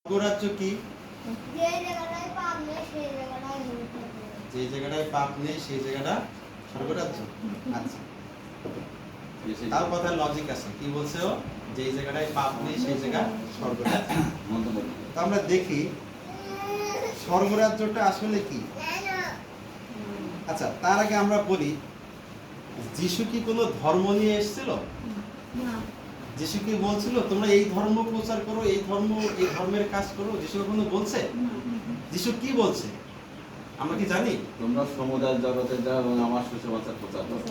স্বর্গরাজ্য কি? যে জায়গাটায় পাপ নেই সেই জায়গাটায় যে জায়গাটায় পাপ নেই সেই জায়গাটা স্বর্গরাজ্য। আচ্ছা, তার কথা লজিক আছে। কি বলছে ও? যে জায়গাটায় পাপ নেই সেই জায়গা স্বর্গরাজ্য। তো আমরা দেখি স্বর্গরাজ্যটা আসলে কি। আচ্ছা, তার আগে আমরা বলি যিশু কি কোনো ধর্ম নিয়ে এসেছিল? যিশু কি বলছিল তোমরা এই ধর্ম প্রচার করো, এই ধর্মের কাজ করো? যিশু কখনো বলছে? যিশু কি বলছে আমরা কি জানি? তোমরা সমুদায় জগতে যাও এবং আমার সুসমাচার প্রচার করো।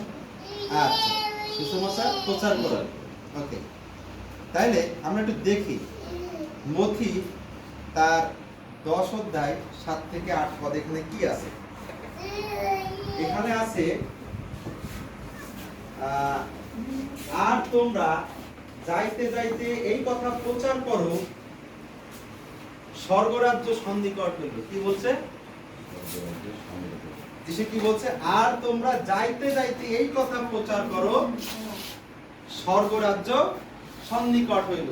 আচ্ছা, সুসমাচার প্রচার করো। ওকে, তাইলে আমরা একটু দেখি মথি তার 10 অধ্যায় 7 থেকে 8 পদ এখানে কি আছে। এখানে আছে আর তোমরা যাইতে যাইতে এই কথা প্রচার করো, স্বর্গরাজ্য সন্নিকট হইল। কি বলছে? যিশু কি বলছে? আর তোমরা যাইতে যাইতে এই কথা প্রচার করো, স্বর্গরাজ্য সন্নিকট হইল।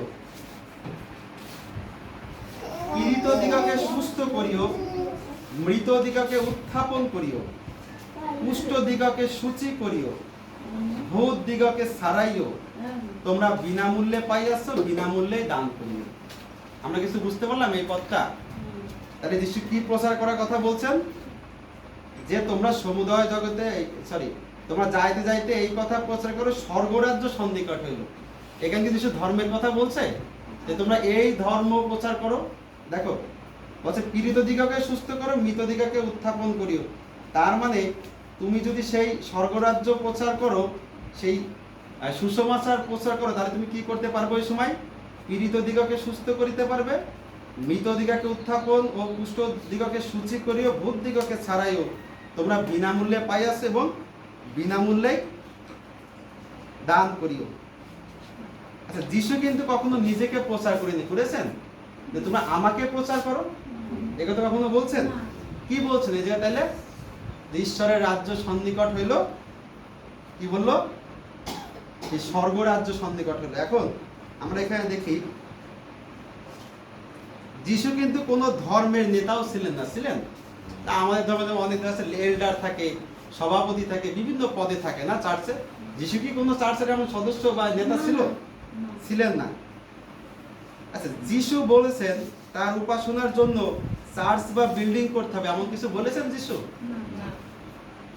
পীড়িত দিগকে সুস্থ করিও, মৃত দিগকে উত্থাপন করিও, কুষ্ঠ দিগকে সূচি করিও, ভূত দিগকে ছাড়াইও। তোমরা বিনামূল্যে পাইয়াছ, বিনামূল্যে দান করিও। আমরা কিছু বুঝতে পারলাম এই পদটা? তাহলে যিশু কি প্রচার করার কথা বলছেন? যে তোমরা সমুদয় জগতে তোমরা যাইতে যাইতে এই কথা প্রচার করো, স্বর্গরাজ্য সন্নিকট হইল। এখানে কি যিশু ধর্মের কথা বলছে যে তোমরা এই ধর্ম প্রচার করো? দেখো বলছে পীড়িত দিগকে সুস্থ করো, মৃত দিগকে উত্থাপন করিও। তার মানে তুমি যদি সেই স্বর্গরাজ্য প্রচার করো, সেই সুসমাচার প্রচার করো, তাহলে তুমি কি করতে পারবে? ওই সময় পীড়িত দিগকে সুস্থ করিতে পারবে, মৃত দিগকে উত্থাপন ও কুষ্ঠ দিগকে সূচি করিও, ভূত দিগকে ছাড়াইও। তোমরা বিনামূল্যে পাইয়াছ এবং বিনামূল্যে দান করিও। আচ্ছা, যিশু কিন্তু কখনো নিজেকে প্রচার করেনি, করেছেন যে তোমরা আমাকে প্রচার করো? একথা কখনো বলছেন? কি বলছেন এই জায়গায়? তাহলে ঈশ্বরের রাজ্য সন্নিকট হইল। কি বললো? এই স্বর্গরাজ্য সন্নিকট হইল। এখন আমরা এখানে দেখি যিশু কিন্তু কোনো ধর্মের নেতাও ছিলেন না। ছিলেন? তা আমাদের ধর্মে অনেক আছে, এল্ডার থাকে, সভাপতি থাকে, বিভিন্ন পদে থাকে না চার্চে। যিশু কি কোনো চার্চের এমন সদস্য বা নেতা ছিল? ছিলেন না। আচ্ছা, যিশু বলেছেন তার উপাসনার জন্য চার্চ বা বিল্ডিং করতে হবে, এমন কিছু বলেছেন যিশু?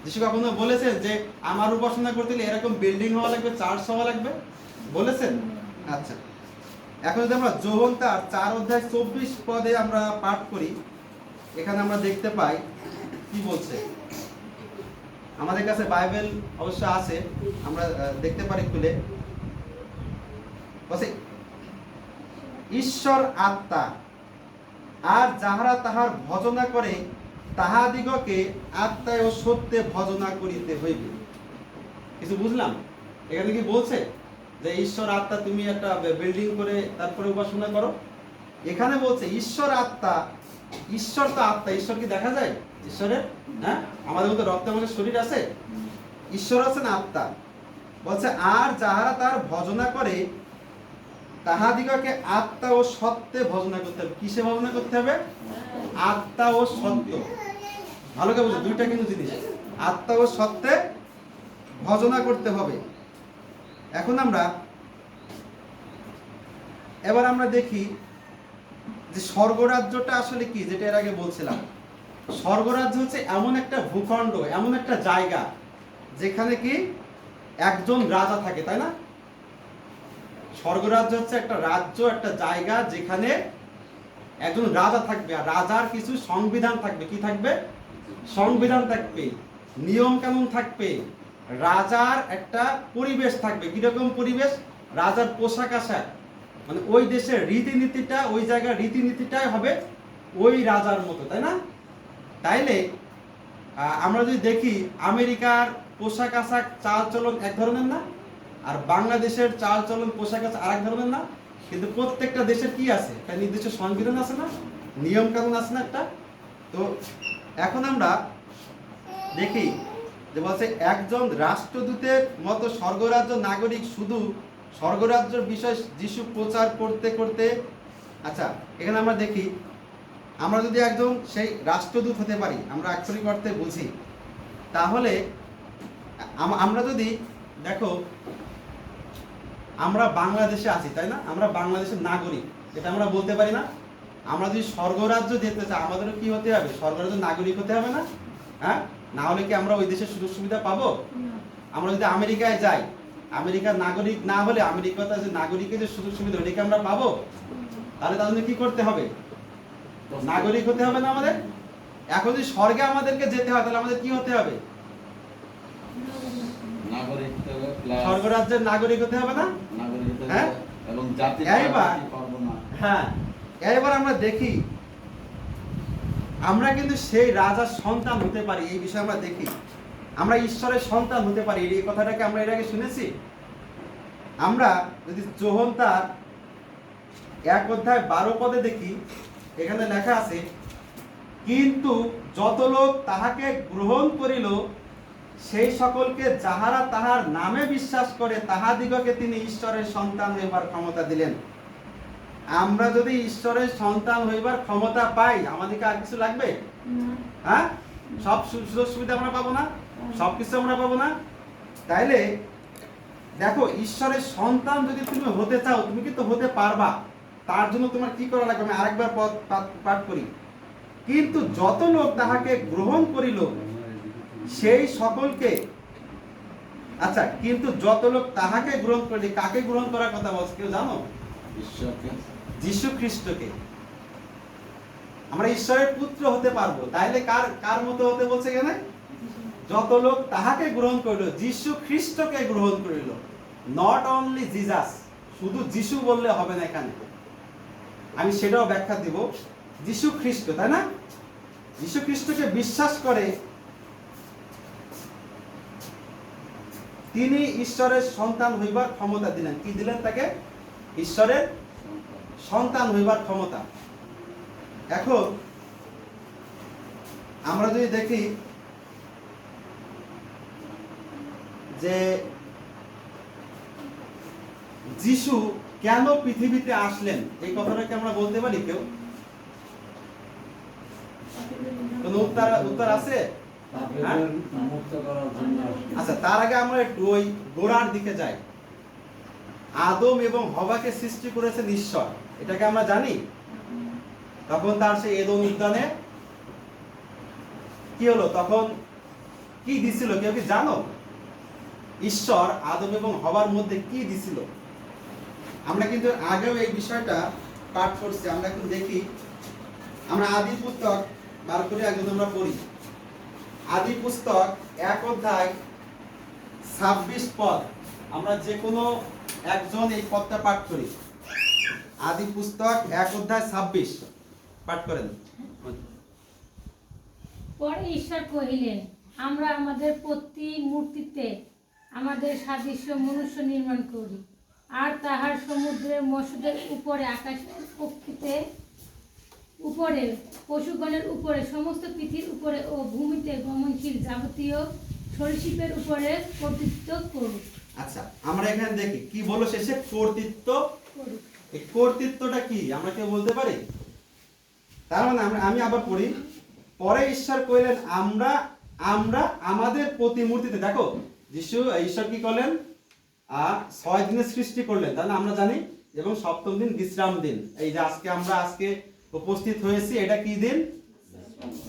যিশু কখনো বলেছেন যে আমার উপাসনা করতে গেলে এরকম বিল্ডিং হওয়া লাগবে, চার্চ হওয়া লাগবে? বলেছেন? আচ্ছা, এখন যদি আমরা যোহন তার 4 অধ্যায় 24 পদে আমরা পাঠ করি, এখানে আমরা দেখতে পাই কি বলছে। আমাদের কাছে বাইবেল অবশ্য আছে, আমরা দেখতে পারি খুলে। বলছে ঈশ্বর আত্মা, আর যাহারা তাহার ভজনা করে তাহাদিগকে আত্মায় ও সত্যে ভজনা করিতে হইবে। কিছু বুঝলাম? এখানে কি বলছে যে ঈশ্বর আত্মা, তুমি একটা বিল্ডিং করে তারপরে উপাসনা করো? এখানে বলছে ঈশ্বর আত্মা। ঈশ্বর তো আত্মা, ঈশ্বর কি দেখা যায় ঈশ্বরের? হ্যাঁ, আমাদের মধ্যে রক্ত আমাদের শরীর আছে, ঈশ্বর আছেন আত্মা। বলছে আর যাহারা তার ভজনা করে তাহাদিগকে আত্মা ও সত্যে ভজনা করতে হবে। কিসে ভজনা করতে হবে? আত্মা ও সত্য। ভালো করে বুঝো, দুইটা কিন্তু জিনিস। আত্মা ও সত্যে ভজনা করতে হবে। এখন এবার আমরা দেখি যে স্বর্গরাজ্যটা আসলে কি, যেটা এর আগে বলছিলাম। স্বর্গরাজ্য হচ্ছে এমন একটা ভূখণ্ড, এমন একটা জায়গা যেখানে কি একজন রাজা থাকে, তাই না? স্বর্গরাজ্য হচ্ছে একটা রাজ্য, একটা জায়গা যেখানে একজন রাজা থাকবে, আর রাজার কিছু সংবিধান থাকবে। কি থাকবে? সংবিধান থাকবে, নিয়ম কানুন থাকবে, রাজার একটা পরিবেশ থাকবে। কিরকম পরিবেশ? রাজার পোশাক আশাক, মানে ওই দেশের রীতিনীতিটা, ওই জায়গার রীতিনীতিটাই হবে ওই রাজার মতো, তাই না? তাইলে আমরা যদি দেখি আমেরিকার পোশাক আশাক চালচলন এক ধরনের না, আর বাংলাদেশের চালচলন পোশাক আশাক আরেক ধরনের না। কিন্তু প্রত্যেকটা দেশের কি আছে? একটা নির্দিষ্ট সংবিধান আছে না, নিয়ম কানুন আছে না একটা। তো এখন আমরা দেখি যে বলছে একজন রাষ্ট্রদূতের মতো স্বর্গরাজ্য নাগরিক শুধু স্বর্গরাজ্যের বিষয় যিশু প্রচার করতে করতে আচ্ছা, এখানে আমরা দেখি, আমরা যদি একদম সেই রাষ্ট্রদূত হতে পারি, আমরা আক্ষরিক অর্থে বুঝি, তাহলে আমরা যদি দেখো, আমরা বাংলাদেশে আছি, তাই না? আমরা বাংলাদেশের নাগরিক, এটা আমরা বলতে পারি না? আমরা যদি স্বর্গরাজ্য যেতে চাই, আমাদেরও কি হতে হবে? স্বর্গরাজ্য নাগরিক হতে হবে না? হ্যাঁ, না হলে কি আমরা ওই দেশের সুযোগ সুবিধা পাবো? আমরা যদি আমেরিকায় যাই, আমেরিকার নাগরিক না হলে আমেরিকাতে যে নাগরিকের যে সুযোগ সুবিধা, ওটাকে আমরা পাবো? তাহলে তার জন্য কি করতে হবে? নাগরিক হতে হবে না আমাদের? এখন যদি স্বর্গে আমাদেরকে যেতে হয়, তাহলে আমাদের কি হতে হবে? নাগরিক হতে হবে, প্লাস স্বর্গরাজ্যের নাগরিক হতে হবে না? নাগরিক হতে হ্যাঁ? হবে, এবং জাতি এইবার পারবো না। হ্যাঁ, এবার আমরা দেখি, আমরা কিন্তু সেই রাজার সন্তান হতে পারি, এই বিষয়ে আমরা দেখি। আমরা ঈশ্বরের সন্তান হতে পারি, এই কথাটাকে আমরা এর আগে শুনেছি। আমরা যদি যোহন তার 1:12 দেখি, এখানে লেখা আছে, কিন্তু যত লোক তাহাকে গ্রহণ করিল, সেই সকলকে যাহারা তাহার নামে বিশ্বাস করে, তাহাদিগকে তিনি ঈশ্বরের সন্তান হইবার ক্ষমতা দিলেন। আমরা যদি ঈশ্বরের সন্তান হইবার ক্ষমতা পাই, আমাদেরকে আর কিছু লাগবে? হ্যাঁ, সব সুযোগ সুবিধা আমরা পাবো না? সবকিছু আমরা পাবো না? তাইলে দেখো, ঈশ্বরের সন্তান যদি তুমি হতে চাও, তুমি কিন্তু হতে পারবা। তার জন্য তোমার কি করা লাগবে? আমি আরেকবার পাঠ করি, কিন্তু যত লোক তাহাকে গ্রহণ করিল, সেই সকলকে, আচ্ছা, কিন্তু যত লোক তাহাকে গ্রহণ করিল, কাকে গ্রহণ করার কথা বলছে কেউ জানো? ঈশ্বরকে, যীশু খ্রিস্টকে। আমরা ঈশ্বরের পুত্র হতে পারবো। তাইলে কার কার মতো হতে বলছে এখানে? যত লোক তাহাকে গ্রহণ করিল, যীশু খ্রিস্টকে গ্রহণ করিল। নট অনলি জিজাস, শুধু যীশু বললে হবে না, এখানে আমি সেটাও ব্যাখ্যা দিব। যীশু খ্রিস্ট, তাই না? যীশু খ্রিস্টকে বিশ্বাস করে তিনি ঈশ্বরের সন্তান হইবার ক্ষমতা দিলেন। কি দিলেন তাকে? ঈশ্বরের সন্তান হইবার ক্ষমতা। এখন আমরা যদি দেখি যে যিশু কেন পৃথিবীতে আসলেন, এই কথাটাকে আমরা বলতে পারি কেউ? কোন উত্তর আছে? হ্যাঁ? আচ্ছা, তার আগে আমরা একটু ওই গোড়ার দিকে যাই। আদম এবং হওয়াকে সৃষ্টি করেছেন ঈশ্বর, এটাকে আমরা জানি। তখন তার সেই এদন উদ্যানে কি হলো? তখন কি দিছিল কেউ কি জানো? ঈশ্বর আদম এবং হওয়ার মধ্যে কি দিছিল? আমরা কিন্তু আগেও এই বিষয়টা পাঠ করছি। আমরা এখন দেখি, আমরা আদি পুস্তক বার করে একদম আমরা পড়ি। আদি পুস্তক 1:26 পদ, আমরা যে কোনো একজন এই পদটা পাঠ করি। আদি পুস্তক 1:26 পাঠ করেন। পরে ঈশ্বর কহিলেন, আমরা আমাদের প্রতিমূর্তিতে আমাদের সাদৃশ্য মনুষ্য নির্মাণ করি, আর তাহার সমুদ্রের মৎস্যদের উপরে, আকাশের পক্ষীতে উপরে, পশুগণের উপরে, সমস্ত পৃথিবীর উপরে ও ভূমিতে গমনশীল যাবতীয় সরীসৃপের উপরে কর্তৃত্ব করুক। আচ্ছা, আমরা এখানে দেখি কি বলো শেষে? কর্তৃত্ব। করুক। এই কর্তৃত্বটা কি আমরা কেউ বলতে পারি? তার মানে আমি আবার পড়ি, পরে ঈশ্বর কইলেন, আমরা আমাদের প্রতিমূর্তিতে। দেখো, ঈশ্বর কি করলেন? 6 দিনে সৃষ্টি করলেন, তাই না? আমরা জানি। এবং 7ম দিন বিশ্রাম দিন। এই যে আজকে উপস্থিত হয়েছি, এটা কি দিন?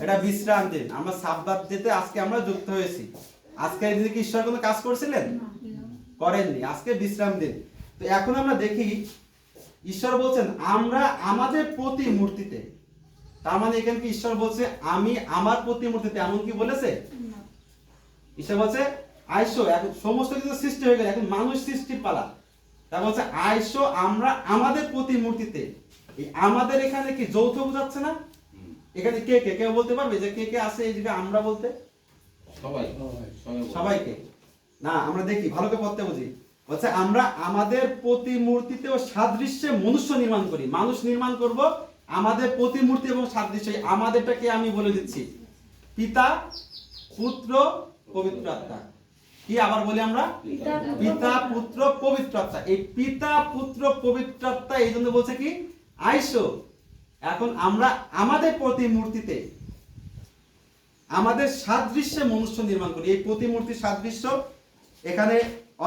এটা বিশ্রাম দিন। আমরা সাব্বাত দিতে আজকে আমরা যুক্ত হয়েছি। আজকে এই দিনে কি ঈশ্বর কোনো কাজ করছিলেন? করেননি। আজকে বিশ্রাম দিন। তো এখন আমরা দেখি, ঈশ্বর বলছেন আমরা আমাদের প্রতিমূর্তিতে। তার মানে এখানে কি ঈশ্বর বলছে আমি আমার প্রতিমূর্তিতে? এমন কি বলেছে? ঈশ্বর বলছে আইসো, এখন সমস্ত কিছু সৃষ্টি হয়ে গেল, এখন মানুষ সৃষ্টির পালা। তা বলছে আইসো আমরা আমাদের প্রতিমূর্তিতে। এই আমাদের এখানে কি যৌথ বোঝাচ্ছে না? এখানে কে কে কেউ বলতে পারবে যে কে কে আছে এই জায়গায় আমরা বলতে? সবাইকে না, আমরা দেখি ভালো করে পড়তে বুঝি। বলছে আমরা আমাদের প্রতিমূর্তিতে ও সাদৃশ্যে মনুষ্য নির্মাণ করি। মানুষ নির্মাণ করব আমাদের প্রতিমূর্তি এবং সাদৃশ্য। আমাদেরটাকে আমি বলে দিচ্ছি, পিতা, পুত্র, পবিত্র আত্মা। কি আবার বলি আমরা? পিতা, পুত্র, পবিত্র আত্মা। এই পিতা, পুত্র, পবিত্র আত্মা, এই জন্য বলছে কি আইসো এখন আমরা আমাদের প্রতিমূর্তিতে আমাদের সাদৃশ্যে মনুষ্য নির্মাণ করি। এই প্রতিমূর্তির সাদৃশ্য এখানে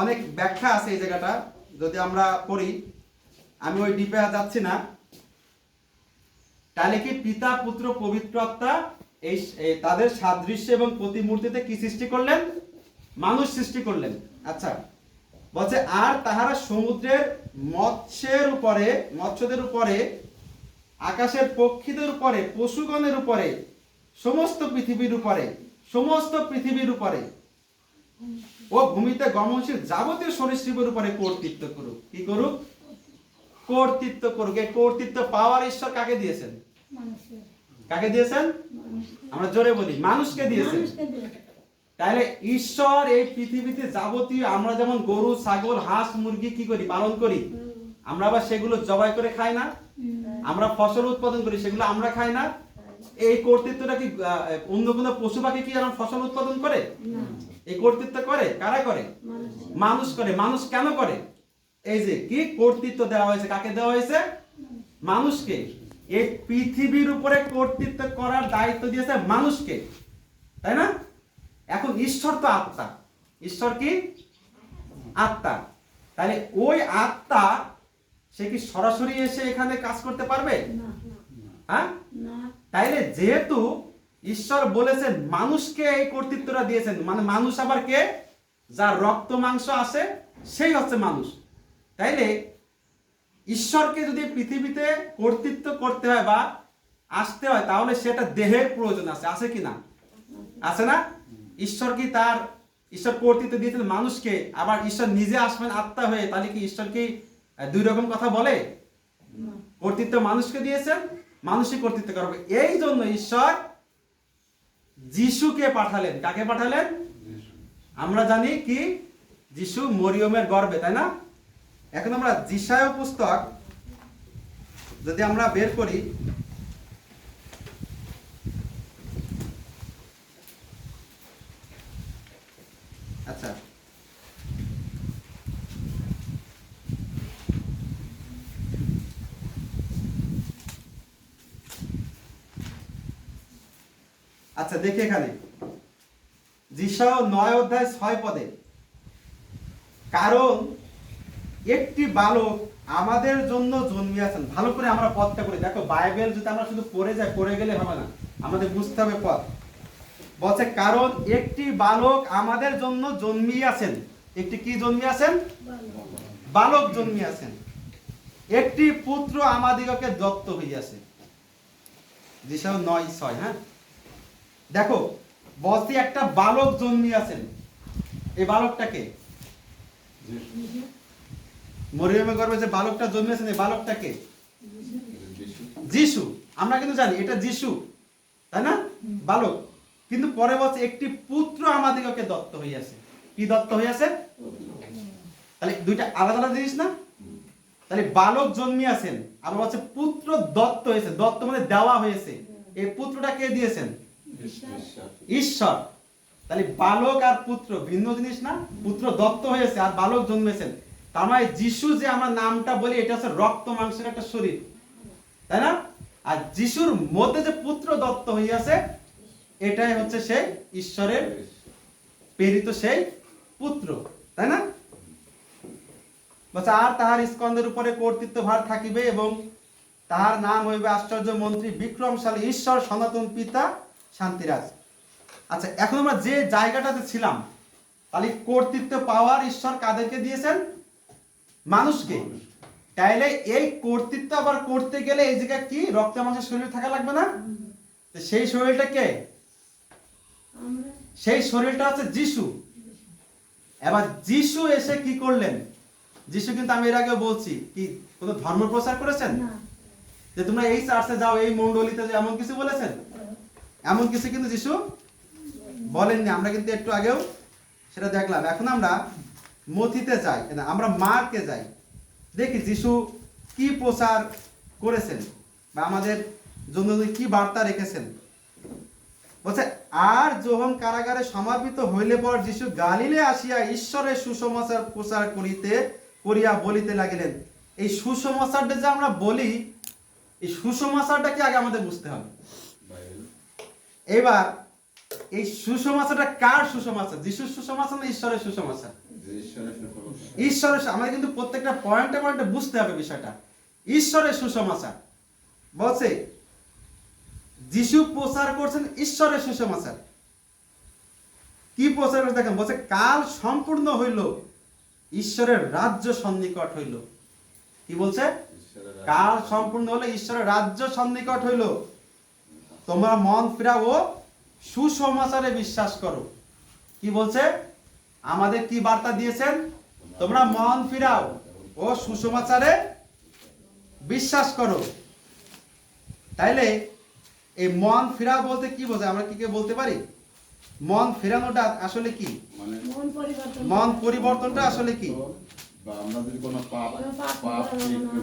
অনেক ব্যাখ্যা আছে এই জায়গাটা, যদি আমরা পড়ি, আমি ওই ডিপে যাচ্ছি না। তাহলে কি পিতা পুত্র পবিত্র আত্মা এই তাদের সাদৃশ্য এবং প্রতিমূর্তিতে কি সৃষ্টি করলেন? মানুষ সৃষ্টি করলেন। আচ্ছা, বলছে আর তাহারা সমুদ্রের মৎস্যদের উপরে, আকাশের পক্ষীদের উপরে, পশুগণের উপরে, সমস্ত পৃথিবীর উপরে ও ভূমিতে গমনশীল যাবতীয় সরীসৃপের উপরে কর্তৃত্ব করুক। কি করুক? কর্তৃত্ব করুক। এই কর্তৃত্ব পাওয়ার ঈশ্বর কাকে দিয়েছেন? মানুষের। কাকে দিয়েছেন? আমরা জোরে বলি, মানুষকে দিয়েছেন। তাহলে ঈশ্বর এই পৃথিবীতে যাবতীয়, আমরা যেমন গরু, ছাগল, হাঁস, মুরগি কি করি? পালন করি। আমরা আবার সেগুলো জবাই করে খাই না? আমরা ফসল উৎপাদন করি, সেগুলো আমরা খাই না? এই কর্তৃত্বটা কি অন্য কোনো পশু পাখি কি এরকম ফসল উৎপাদন করে? এই কর্তৃত্ব করে কারা করে? মানুষ করে। মানুষ কেন করে? এই যে কি কর্তৃত্ব দেওয়া হয়েছে, কাকে দেওয়া হয়েছে? মানুষকে। এই পৃথিবীর উপরে কর্তৃত্ব করার দায়িত্ব দিয়েছে মানুষকে, তাই না? এখন ঈশ্বর তো আত্মা। ঈশ্বর কি? আত্মা। তাহলে ওই আত্মা সে কি সরাসরি এসে এখানে কাজ করতে পারবে? হ্যাঁ? তাইলে যেহেতু ঈশ্বর বলেছেন মানুষকে এই কর্তৃত্বটা দিয়েছেন, মানে মানুষ আবার কে? যার রক্ত মাংস আছে সেই হচ্ছে মানুষ। তাইলে ঈশ্বরকে যদি পৃথিবীতে কর্তৃত্ব করতে হয় বা আসতে হয়, তাহলে সেটা দেহের প্রয়োজন আছে। আছে কি না? আছে না? ঈশ্বর কি ঈশ্বর কর্তৃত্ব দিয়েছেন মানুষকে, আবার ঈশ্বর নিজে আসবেন আত্মা হয়ে, তাহলে কি ঈশ্বর কি দুই রকম কথা বলে? কর্তৃত্ব মানুষকে দিয়েছেন, মানুষই কর্তৃত্ব করবে। এই জন্য ঈশ্বর যিশুকে পাঠালেন। কাকে পাঠালেন? আমরা জানি কি যিশু মরিয়মের গর্ভে, তাই না? এখন আমরা যিশায়া পুস্তক যদি আমরা বের করি, আচ্ছা আচ্ছা দেখি এখানে যিশায়া 9 অধ্যায় 6 পদে, কারণ একটি বালক আমাদের জন্য জন্মিয়াছেন। ভালো করে আমরা পদটা করি। দেখো, বাইবেল যদি আমরা শুধু পড়ে গেলে হবে না, আমাদের বুঝতে হবে পদ। বলছে কারণ একটি বালক আমাদের জন্য জন্মিয়াছেন। একটি কি জন্মিয়াছেন? বালক জন্মিয়াছেন। একটি পুত্র আমাদিগকে দত্ত হইয়াছে। যিশায়া 9:6। হ্যাঁ, দেখো বলছি একটা বালক জন্মিয়াছেন। এই বালকটাকে মরিয়মের গর্ভে যে বালকটা জন্মেছেন, এই বালকটাকে যিশু। আমরা কিন্তু জানি এটা যিশু, তাই না? বালক। কিন্তু পরে বলছে একটি পুত্র আমাদিগকে দত্ত হইয়াছে। কি দত্ত হইয়াছে? তাহলে দুইটা আলাদা আলাদা জিনিস না? তাহলে বালক জন্মিয়াছেন, আবার বলছে পুত্র দত্ত হয়েছে। দত্ত মানে দেওয়া হয়েছে। এই পুত্রটা কে দিয়েছেন? ঈশ্বর। তাহলে বালক আর পুত্র ভিন্ন জিনিস না? পুত্র দত্ত হয়েছে আর বালক জন্মেছেন। তার মানে যিশু যে আমরা নামটা বলি, এটা হচ্ছে রক্ত মাংসের একটা শরীর, তাই না? আর যিশুর মধ্যে যে পুত্র দত্ত হইয়াছে, এটাই হচ্ছে সেই ঈশ্বরের প্রেরিত সেই পুত্র, তাই না? আর তাহার স্কন্ধের উপরে কর্তৃত্ব ভার থাকিবে এবং তাহার নাম হইবে আশ্চর্য মন্ত্রী, বিক্রমশালী ঈশ্বর, সনাতন পিতা, শান্তিরাজ। আচ্ছা, এখন আমরা যে জায়গাটাতে ছিলাম, তাহলে কর্তৃত্ব পাওয়ার ঈশ্বর কাদেরকে দিয়েছেন? মানুষকে। তাইলে এই কর্তৃত্ব আবার করতে গেলে এই জায়গায় কি রক্ত মাংসের শরীর থাকা লাগবে না? সেই শরীরটা কে? সেই শরীরটা হচ্ছে যিশু। এবার যিশু এসে কি করলেন? যিশু কিন্তু আমি এর আগে বলছি কি কোনো ধর্ম প্রচার করেছেন? যে তোমরা এই চার্চে যাও, এই মণ্ডলীতে যাও, এমন কিছু বলেছেন? এমন কিছু কিন্তু যিশু বলেননি। আমরা কিন্তু একটু আগেও সেটা দেখলাম। এখন আমরা মথিতে যাই, আমরা মার্কে যাই, দেখি যিশু কি প্রচার করেছেন বা আমাদের জন্য কি বার্তা রেখেছেন। বলছে আর যখন কারাগারে সমাপিত হইলে পর যিশু গালিলে আসিয়া ঈশ্বরের সুসমাচার প্রচার করিয়া বলিতে লাগিলেন। এই সুসমাচারটা যে আমরা বলি, এই সুসমাচারটা কি আগে আমাদের বুঝতে হবে। বাইবেল। এবার এই সুসমাচারটা কার সুসমাচার? যিশুর সুসমাচার না ঈশ্বরের সুসমাচার? যে ঈশ্বরের সুসমাচার। ঈশ্বরের, আমাদের কিন্তু প্রত্যেকটা পয়েন্টে পয়েন্টে বুঝতে হবে বিষয়টা। ঈশ্বরের সুসমাচার বলছে, যিশু প্রচার করছেন ঈশ্বরের সুসমাচার। কি প্রচার করছে দেখেন, বলছে কাল সম্পূর্ণ হইল, ঈশ্বরের রাজ্য সন্নিকট হইল। কি বলছে? ঈশ্বরের কাল সম্পূর্ণ হলে ঈশ্বরের রাজ্য সন্নিকট হইল, তোমরা মন ফিরাও ও সুসমাচারে বিশ্বাস করো। কি বলছে? আমাদের কি বার্তা দিয়েছেন? তোমরা মন ফিরাও ও সুসমাচারে বিশ্বাস করো। তাইলে এই মন ফিরাও বলতে কি বোঝায়? আমরা কি বলতে পারি? মন ফেরানোটা আসলে কি? মানে মন পরিবর্তনটা আসলে কি? বা আমরা যদি কোনো পাপ কোনো পাপ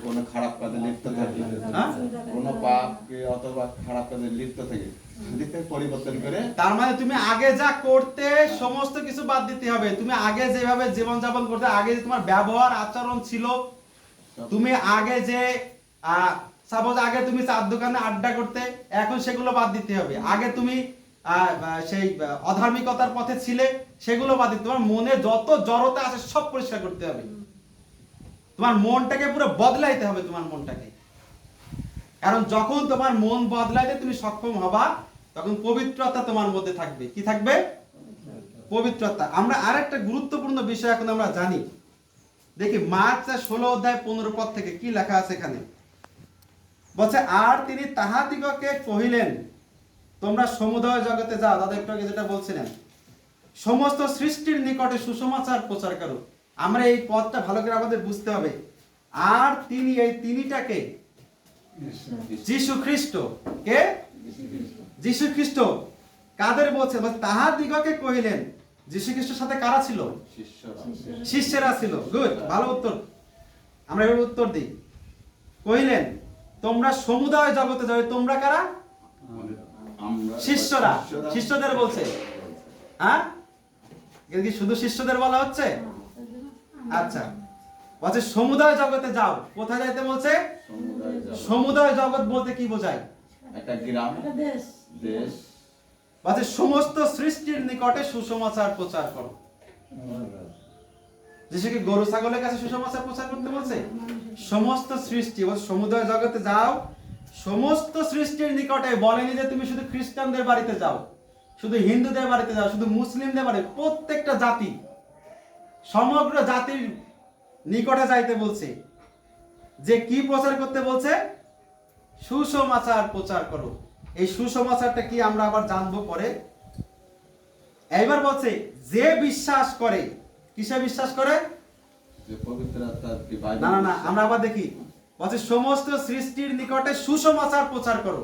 কোনো খারাপ কাজে লিপ্ত থাকি, হ্যাঁ? কোনো পাপকে অথবা খারাপ কাজে লিপ্ত থাকি, সেদিকে পরিবর্তন করে তার মানে তুমি আগে যা করতে সমস্ত কিছু বাদ দিতে হবে। তুমি আগে যেভাবে জীবনযাপন করতে, আগে যে তোমার ব্যবহার আচরণ ছিল, তুমি আগে যে সাপোজ আগে তুমি চার দোকানে আড্ডা করতে, এখন সেগুলো বাদ দিতে হবে। আগে তুমি সেই অধার্মিকতার পথে ছিলে, সেগুলো বাদ দিতে। তোমার মনে যত জড়তা আছে সব পরিষ্কার করতে হবে। তোমার মনটাকে পুরো বদলাইতে হবে, তোমার মনটাকে। কারণ যখন তোমার মন বদলাইতে তুমি সক্ষম হবা, তখন পবিত্রতা তোমার মধ্যে থাকবে। কি থাকবে? পবিত্রতা। আমরা আরেকটা গুরুত্বপূর্ণ বিষয় এখন আমরা জানি। দেখি মার্ক 16:15 পদ থেকে কি লেখা আছে এখানে। বলছে, আর তিনি তাহাদিগকে কহিলেন, তোমরা সমুদয় জগতে যাও। দাদা একটু আগে যেটা বলছিলেন, সমস্ত সৃষ্টির নিকটে সুসমাচার প্রচার করো। আমরা এই পদটা ভালো করে আমাদের বুঝতে হবে। আর তিনি, এই তিনিটাকে যীশু খ্রিস্ট। কে? যীশু খ্রিস্ট। কাদের বলছে? তাহাদিগকে কহিলেন। যীশু খ্রিস্টের সাথে কারা ছিল? শিষ্যরা। শিষ্যরা ছিল। গুড, ভালো উত্তর। আমরা এবার উত্তর দিই। কহিলেন, তোমরা সমুদয় জগতে যাও। তোমরা কারা? আমরা শিষ্যরা। শিষ্যদের বলছে। হ্যাঁ, এটা কি শুধু শিষ্যদের বলা হচ্ছে? আচ্ছা, বলছে সমুদয় জগতে যাও। কোথায় যাইতে বলছে? সমুদায় জগৎ। সমুদয় জগৎ বলতে কি বোঝায়? একটা গ্রাম, দেশ। বলছে সমস্ত সৃষ্টির নিকটে সুসমাচার প্রচার করো। যিশু কি গরু ছাগলের কাছে সুসমাচার প্রচার করতে বলছে? সমস্ত সৃষ্টি, বলছে সমুদয় জগতে যাও, সমস্ত সৃষ্টির নিকটে। বলেনি যে তুমি শুধু খ্রিস্টানদের বাড়িতে যাও, শুধু হিন্দুদের বাড়িতে যাও, শুধু মুসলিমদের বাড়ি। প্রত্যেকটা জাতি, সমগ্র জাতির নিকটে যাইতে বলছে। যে কি প্রচার করতে বলছে? সুসমাচার প্রচার করো। এই সুসমাচারটা কি আমরা আবার জানবো পরে। এইবার বলছে, যে বিশ্বাস করে। কিসে বিশ্বাস করে? যে পবিত্র আত্মা কি বাইবেল। না না না, আমরা আবার দেখি। বলছে সমস্ত সৃষ্টির নিকটে সুসমাচার প্রচার করো।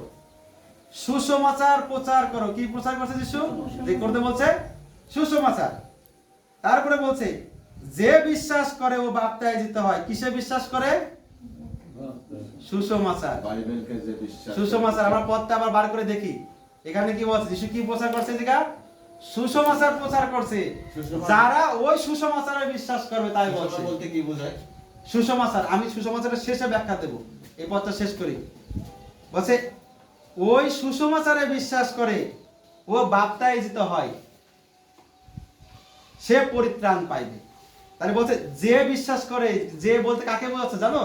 সুসমাচার প্রচার করো। কি প্রচার করছে যিশু? যে করতে বলছে সুসমাচার। তারপরে বলছে, যে বিশ্বাস করে ও বাপ্তায়জিত হয়। কিসে বিশ্বাস করে? সুসমাচার। বাইবেলকে যে বিশ্বাস। সুসমাচার। আমরা পদটা আবার বার করে দেখি। এখানে কি বলছে? যিশু কি প্রচার করছে? যেটা সুসমাচার প্রচার করছে। যারা ওই সুসমাচারে বিশ্বাস করবে তাই বলছে। বলতে কি বোঝায়? সুসমাচার, আমি সুসমাচারের শেষে ব্যাখ্যা দেব। এই পদটা শেষ করি। বলছে ওই সুসমাচারে বিশ্বাস করে ও বাপ্তায়জিত হয়, সে পরিত্রাণ পাইবে। তাহলে বলছে যে বিশ্বাস করে। যে বলতে কাকে বোঝাচ্ছে জানো?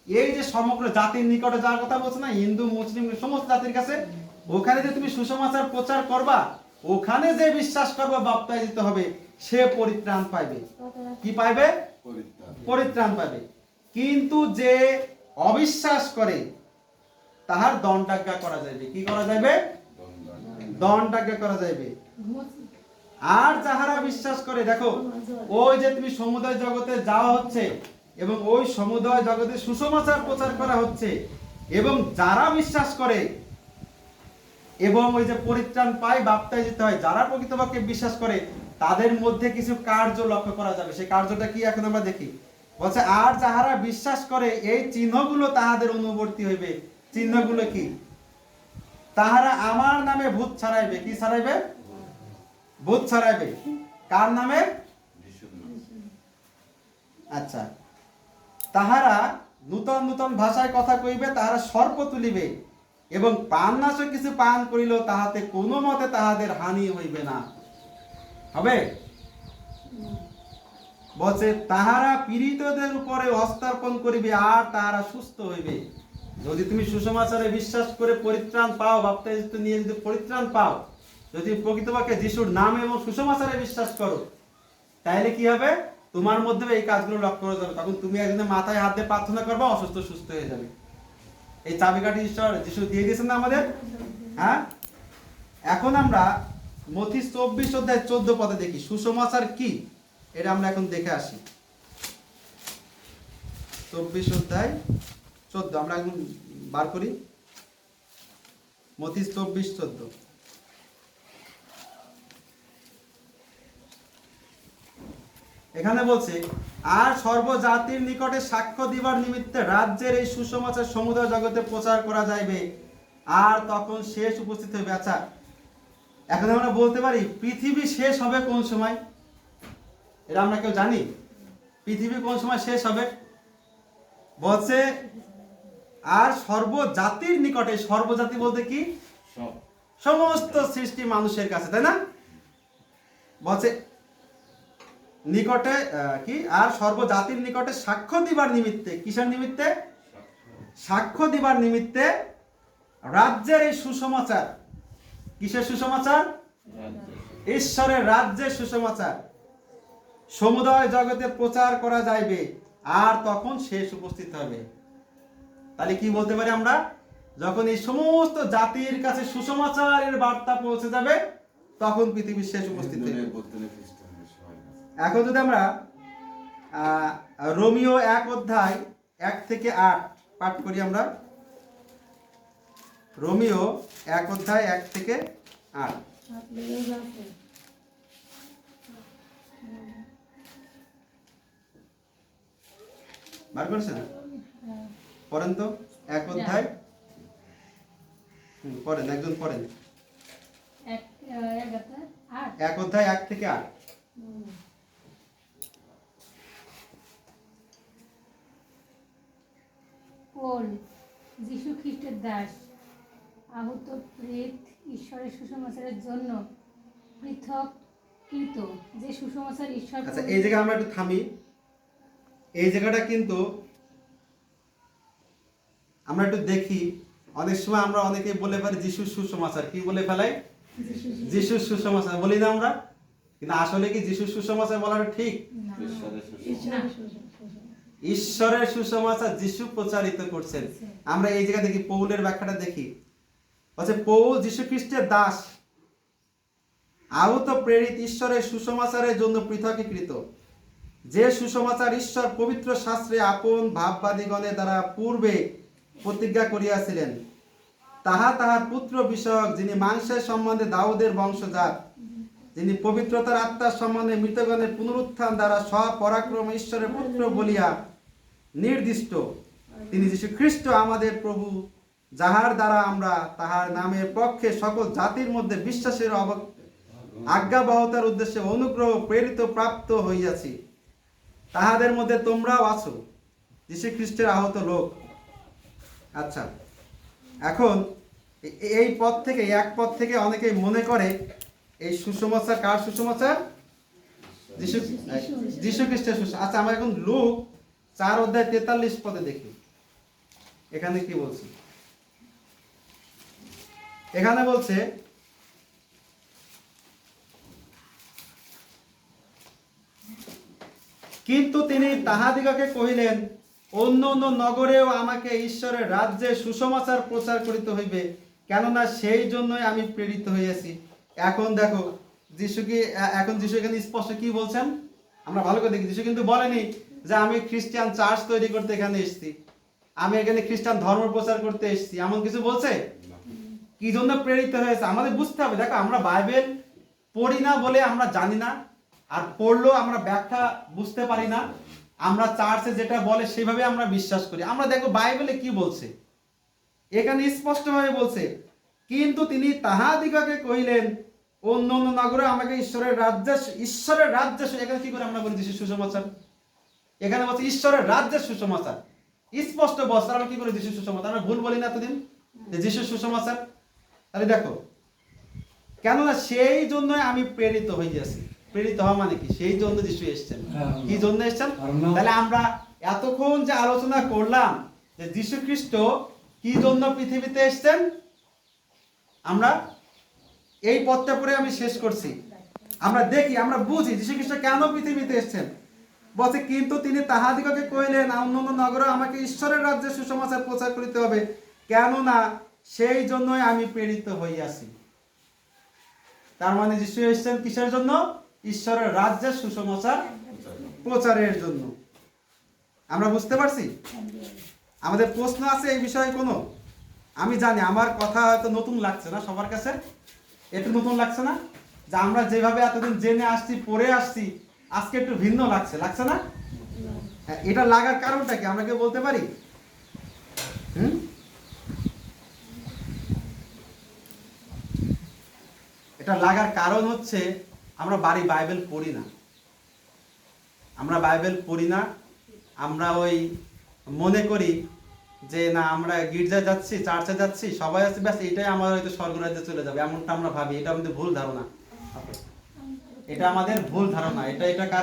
এই যে সমগ্র জাতির নিকটে যাওয়ার কথা বলছে না, হিন্দু মুসলিম সমস্ত জাতির কাছে। ওখানে যে তুমি সুসমাচার প্রচার করবা, ওখানে যে বিশ্বাস করবে বাপ্তায়জিত হবে, সে পরিত্রাণ পাইবে। কি পাইবে? পরিত্রাণ পাইবে। কিন্তু যে অবিশ্বাস করে তাহার দণ্ডাজ্ঞা করা যাইবে। কি করা যাইবে? দণ্ডাজ্ঞা করা যাইবে। আর যাহারা বিশ্বাস করে, দেখো ওই যে তুমি সমুদয় জগতে যাওয়া হচ্ছে এবং ওই সমুদয় জগতে সুসমাচার প্রচার করা হচ্ছে, এবং যারা বিশ্বাস করে এবং ওই যে পরিত্রাণ পায়, বাপ্তায়জিত হয়, যারা প্রকৃতপক্ষে বিশ্বাস করে, তাদের মধ্যে কিছু কার্য লক্ষ্য করা যাবে। সেই কার্যটা কি এখন আমরা দেখি। বলছে আর যাহারা বিশ্বাস করে এই চিহ্নগুলো তাহাদের অনুবর্তী হইবে। চিহ্নগুলো কি? তাহারা আমার নামে ভূত ছাড়াইবে। কি ছাড়াইবে? ভূত ছাড়াইবে। কার নামে? আচ্ছা, তাহারা নূতন নূতন ভাষায় কথা কইবে, তাহারা সর্প তুলিবে, এবং প্রাণনাশক কিছু পান করিলেও তাহাতে কোনো মতে তাহাদের হানি হইবে না। হবে বলছে তাহারা পীড়িতদের উপরে হস্তার্পণ করিবে আর তাহারা সুস্থ হইবে। যদি তুমি সুসমাচারে বিশ্বাস করে পরিত্রাণ পাও, বাপ্তাইজ নিয়ে যদি পরিত্রাণ পাও, যদি প্রকৃতপক্ষে যিশুর নাম এবং সুসমাচারে বিশ্বাস করো, তাহলে কি হবে? তোমার মধ্যে এই কাজগুলো লক্ষ্য করা যাবে। তখন তুমি একদিনের মাথায় হাত দিয়ে প্রার্থনা করবা, অসুস্থ সুস্থ হয়ে যাবে। এই চাবিকাঠি ঈশ্বর যিশু দিয়ে দিয়েছেন না আমাদের। হ্যাঁ, এখন আমরা মথি 24 অধ্যায় 14 পদে দেখি সুসমাচার কি, এটা আমরা এখন দেখে আসি। 24 অধ্যায় 14 আমরা এখন বার করি। মথি 24:14। এখানে বলছে, আর সর্বজাতির নিকটে সাক্ষ্য দিবার নিমিত্তে রাজ্যের এই সুসমাচার সমুদয় জগতে প্রচার করা যাইবে, আর তখন শেষ উপস্থিত হইবে। আচ্ছা, এখন আমরা বলতে পারি পৃথিবী শেষ হবে কোন সময়? এটা আমরা কেউ জানি? পৃথিবী কোন সময় শেষ হবে? বলছে আর সর্বজাতির নিকটে, সর্বজাতি বলতে কি? সমস্ত সৃষ্টি মানুষের কাছে, তাই না? বলছে নিকটে কি? আর সর্বজাতির নিকটে সাক্ষ্য দিবার নিমিত্তে, কিসের নিমিত্তে? সাক্ষ্য দিবার নিমিত্তে রাজ্যের এই সুসমাচার। কিসের সুসমাচার? ঈশ্বরের রাজ্যের সুসমাচার সমুদয় জগতে প্রচার করা যাইবে, আর তখন শেষ উপস্থিত হবে। তাহলে কি বলতে পারি আমরা? যখন এই সমস্ত জাতির কাছে সুসমাচারের বার্তা পৌঁছে যাবে, তখন পৃথিবীর শেষ উপস্থিত হবে। এখন যদি আমরা রোমিও 1 অধ্যায় 1 থেকে 8 পাঠ করি, আমরা রোমিও 1 অধ্যায় 1 থেকে 8 বার করেছেন? পড়েন তো 1 অধ্যায়। পড়েন, একজন পড়েন। 1 অধ্যায় 1 থেকে 8। পৌল, যীশু খ্রিস্টের দাস, আহত প্রেত, ঈশ্বরের সুসমাচারের জন্য পৃথককৃত, যে সুসমাচার ঈশ্বর। আচ্ছা, এই জায়গায় আমরা একটু থামি। এই জায়গাটা কিন্তু আমরা একটু দেখি। অনেক সময় আমরা অনেকেই বলে পারি যিশুর সুসমাচার। কি বলে ফেলাই? যিশুর সুসমাচার বলি না আমরা? কিন্তু আসলে কি যিশুর সুসমাচার বলাটা ঠিক? ঈশ্বরের সুসমাচার যিশু প্রচারিত করছেন। আমরা এই জায়গা দেখি, পৌলের ব্যাখ্যাটা দেখি। বলছে পৌল যীশু খ্রিস্টের দাস, আহত প্রেরিত, ঈশ্বরের সুসমাচারের জন্য পৃথকীকৃত, যে সুসমাচার ঈশ্বর পবিত্র শাস্ত্রে আপন ভাববাদীগণের দ্বারা পূর্বে প্রতিজ্ঞা করিয়াছিলেন, তাহা তাহার পুত্র বিষয়ক, যিনি মাংসের সম্বন্ধে দাউদের বংশজাত, যিনি পবিত্রতার আত্মার সম্বন্ধে মৃতগণের পুনরুত্থান দ্বারা স্বপরাক্রম ঈশ্বরের পুত্র বলিয়া নির্দিষ্ট, তিনি যীশু খ্রিস্ট আমাদের প্রভু, যাহার দ্বারা আমরা তাহার নামের পক্ষে সকল জাতির মধ্যে বিশ্বাসের আজ্ঞাবহতার উদ্দেশ্যে অনুগ্রহ প্রেরিত প্রাপ্ত হইয়াছি। তাহাদের মধ্যে তোমরাও আছো, যীশু খ্রিস্টের আহত লোক। আচ্ছা, এখন এই পদ থেকে, এক পদ থেকে অনেকেই মনে করে এই সুসমাচার কার সুসমাচার? যীশু খ্রিস্টের সুসমাচার। আচ্ছা, আমরা এখন লুক 4 অধ্যায় 43 পদে দেখি। এখানে কি বলছে? এখানে বলছে কিন্তু তিনি তাহাদিগকে কহিলেন, অন্য অন্য নগরেও আমাকে ঈশ্বরের রাজ্যে সুসমাচার প্রচার করিতে হইবে, কেননা সেই জন্যই আমি প্রেরিত হইয়াছি। এখন দেখো যিশু কি, এখন যিশু এখানে স্পষ্ট কি বলছেন আমরা ভালো করে দেখি। যিশু কিন্তু বলেনি যে আমি খ্রিস্টান চার্চ তৈরি করতে এখানে এসেছি, আমি এখানে খ্রিস্টান ধর্ম প্রচার করতে এসেছি, এমন কিছু বলছে? কি জন্য প্রেরিত হয়েছে আমাদের বুঝতে হবে। দেখো, আমরা বাইবেল পড়ি না বলে আমরা জানি না, আর পড়লেও আমরা ব্যাখ্যা বুঝতে পারি না। আমরা চার্চে যেটা বলে সেভাবে আমরা বিশ্বাস করি। আমরা দেখো বাইবেলে কি বলছে। এখানে স্পষ্টভাবে বলছে, কিন্তু তিনি তাহাদিগকে কহিলেন, অন্য অন্য নগরে আমাকে ঈশ্বরের রাজ্যে। এখানে কি করে আমরা বলি যিশু সুসমাচার? এখানে বলছে ঈশ্বরের রাজ্যের সুসমাচার। স্পষ্ট বলছে, আমরা কি বলি যিশু সুসমাচার, আমরা ভুল বলি না এতদিন যে যিশু সুসমাচার। তাহলে দেখো, কেননা সেই জন্যই আমি প্রেরিত হইয়াছি। প্রেরিত হওয়া মানে কি? সেই জন্য যিশু এসেছেন। কি জন্য এসেছেন? তাহলে আমরা এতক্ষণ যে আলোচনা করলাম যে যিশু খ্রিস্ট কি জন্য পৃথিবীতে এসেছেন, আমরা এই পথটা পড়ে আমি শেষ করছি। আমরা দেখি, আমরা বুঝি যিশু খ্রিস্ট কেন পৃথিবীতে এসেছেন। বলছে, কিন্তু তিনি তাহাদিগকে কইলেন, অন্যান্য নগরে আমাকে ঈশ্বরের রাজ্যে সুসমাচার প্রচার করিতে হবে, কেননা সেই জন্যই আমি প্রেরিত হইয়াছি। তার মানে যিশু এসেছেন কিসের জন্য? ঈশ্বরের রাজ্যের সুসমাচার প্রচারের জন্য। আমরা বুঝতে পারছি? আমাদের প্রশ্ন আছে এই বিষয়ে কোনো? আমি জানি আমার কথা হয়তো নতুন লাগছে না সবার কাছে, একটু নতুন লাগছে না? যে আমরা যেভাবে এতদিন জেনে আসছি, পড়ে আসছি, আজকে একটু ভিন্ন লাগছে, লাগছে না? হ্যাঁ, এটা লাগার কারণটা কি আমরা কেউ বলতে পারি? এটা লাগার কারণ হচ্ছে আমরা বাইবেল পড়ি না। আমরা বাইবেল পড়ি না। আমরা ওই মনে করি যে না, আমরা গির্জায় যাচ্ছি, চার্চে যাচ্ছি, সবাই আছে, ব্যাস এটাই আমার হয়তো স্বর্গরাজ্যে চলে যাবে, এমনটা আমরা ভাবি। এটা আমাদের ভুল ধারণা। এটা আমাদের ভুল ধারণা। এটা কারণ